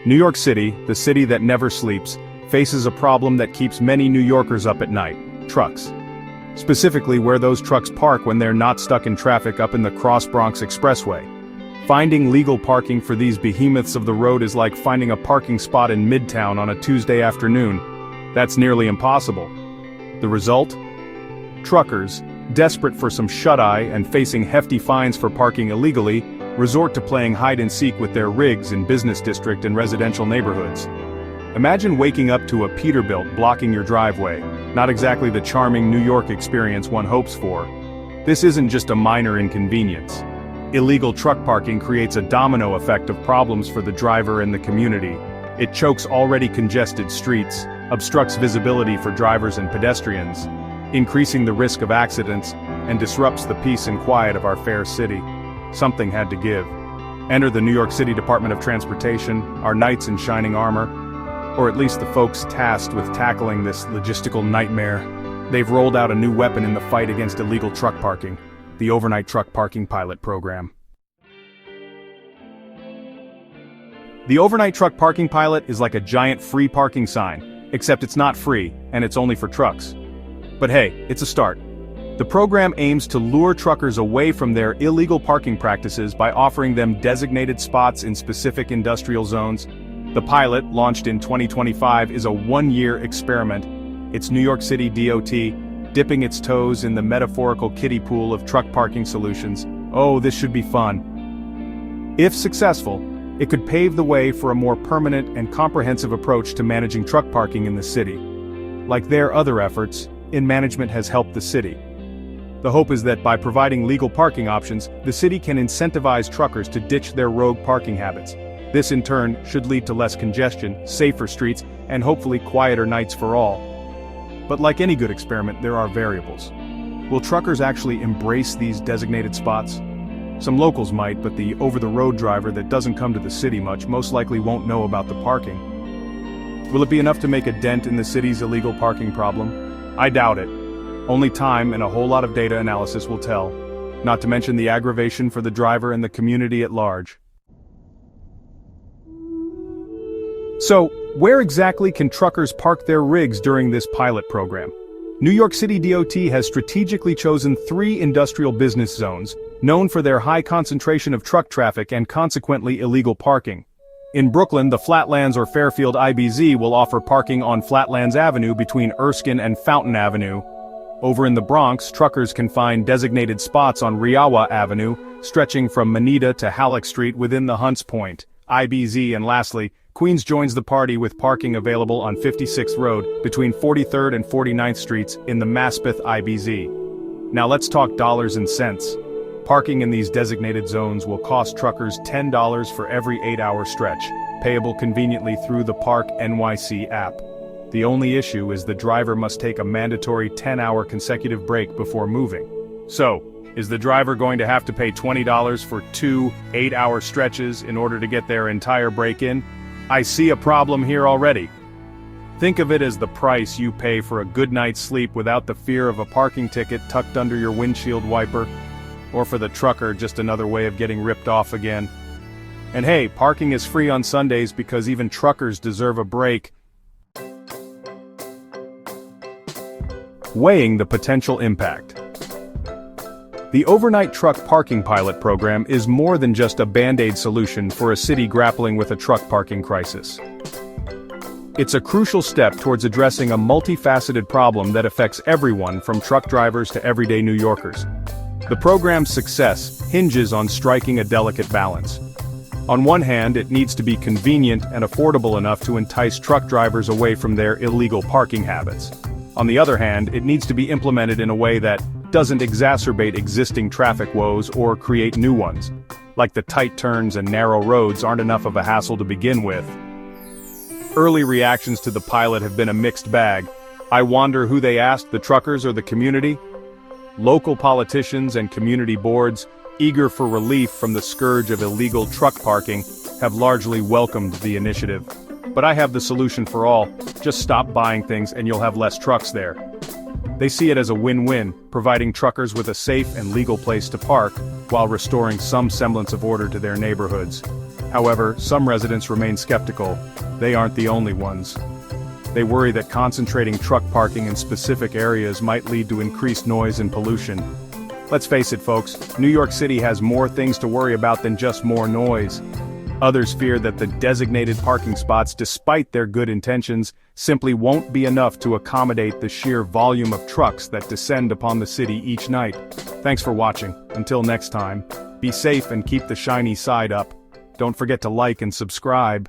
New York City, the city that never sleeps, faces a problem that keeps many New Yorkers up at night: trucks. Specifically where those trucks park when they're not stuck in traffic up in the Bronx Expressway. Finding legal parking for these behemoths of the road is like finding a parking spot in Midtown on a Tuesday afternoon. That's nearly impossible. The result? Truckers, desperate for some shut-eye and facing hefty fines for parking illegally, resort to playing hide-and-seek with their rigs in business district and residential neighborhoods. Imagine waking up to a Peterbilt blocking your driveway, not exactly the charming New York experience one hopes for. This isn't just a minor inconvenience. Illegal truck parking creates a domino effect of problems for the driver and the community. It chokes already congested streets, obstructs visibility for drivers and pedestrians, increasing the risk of accidents, and disrupts the peace and quiet of our fair city. Something had to give. Enter the New York City Department of Transportation, our knights in shining armor, or at least the folks tasked with tackling this logistical nightmare. They've rolled out a new weapon in the fight against illegal truck parking: the Overnight Truck Parking Pilot Program. The Overnight Truck Parking Pilot is like a giant free parking sign, except it's not free, and it's only for trucks. But hey, it's a start. The program aims to lure truckers away from their illegal parking practices by offering them designated spots in specific industrial zones. The pilot, launched in 2025, is a one-year experiment. It's New York City DOT, dipping its toes in the metaphorical kiddie pool of truck parking solutions. Oh, this should be fun. If successful, it could pave the way for a more permanent and comprehensive approach to managing truck parking in the city. Like their other efforts, management has helped the city. The hope is that by providing legal parking options, the city can incentivize truckers to ditch their rogue parking habits. This in turn should lead to less congestion, safer streets, and hopefully quieter nights for all. But like any good experiment, there are variables. Will truckers actually embrace these designated spots? Some locals might, but the over-the-road driver that doesn't come to the city much most likely won't know about the parking. Will it be enough to make a dent in the city's illegal parking problem? I doubt it. Only time and a whole lot of data analysis will tell, not to mention the aggravation for the driver and the community at large. So, where exactly can truckers park their rigs during this pilot program? New York City DOT has strategically chosen 3 industrial business zones, known for their high concentration of truck traffic and consequently illegal parking. In Brooklyn, the Flatlands or Fairfield IBZ will offer parking on Flatlands Avenue between Erskine and Fountain Avenue. Over in the Bronx, truckers can find designated spots on Riawa Avenue, stretching from Manita to Halleck Street within the Hunts Point, IBZ, and lastly, Queens joins the party with parking available on 56th Road between 43rd and 49th Streets in the Maspeth IBZ. Now let's talk dollars and cents. Parking in these designated zones will cost truckers $10 for every 8-hour stretch, payable conveniently through the Park NYC app. The only issue is the driver must take a mandatory 10-hour consecutive break before moving. So, is the driver going to have to pay $20 for 2 8-hour stretches in order to get their entire break in? I see a problem here already. Think of it as the price you pay for a good night's sleep without the fear of a parking ticket tucked under your windshield wiper. Or for the trucker, just another way of getting ripped off again. And hey, parking is free on Sundays because even truckers deserve a break. Weighing the potential impact. The Overnight Truck Parking Pilot Program is more than just a band-aid solution for a city grappling with a truck parking crisis. It's a crucial step towards addressing a multifaceted problem that affects everyone from truck drivers to everyday New Yorkers. The program's success hinges on striking a delicate balance. On one hand, it needs to be convenient and affordable enough to entice truck drivers away from their illegal parking habits. On the other hand, it needs to be implemented in a way that doesn't exacerbate existing traffic woes or create new ones. Like the tight turns and narrow roads aren't enough of a hassle to begin with. Early reactions to the pilot have been a mixed bag. I wonder who they asked, the truckers or the community? Local politicians and community boards, eager for relief from the scourge of illegal truck parking, have largely welcomed the initiative. But I have the solution for all: just stop buying things and you'll have less trucks there. They see it as a win-win, providing truckers with a safe and legal place to park, while restoring some semblance of order to their neighborhoods. However, some residents remain skeptical. They aren't the only ones. They worry that concentrating truck parking in specific areas might lead to increased noise and pollution. Let's face it, folks, New York City has more things to worry about than just more noise. Others fear that the designated parking spots, despite their good intentions, simply won't be enough to accommodate the sheer volume of trucks that descend upon the city each night. Thanks for watching. Until next time, be safe and keep the shiny side up. Don't forget to like and subscribe.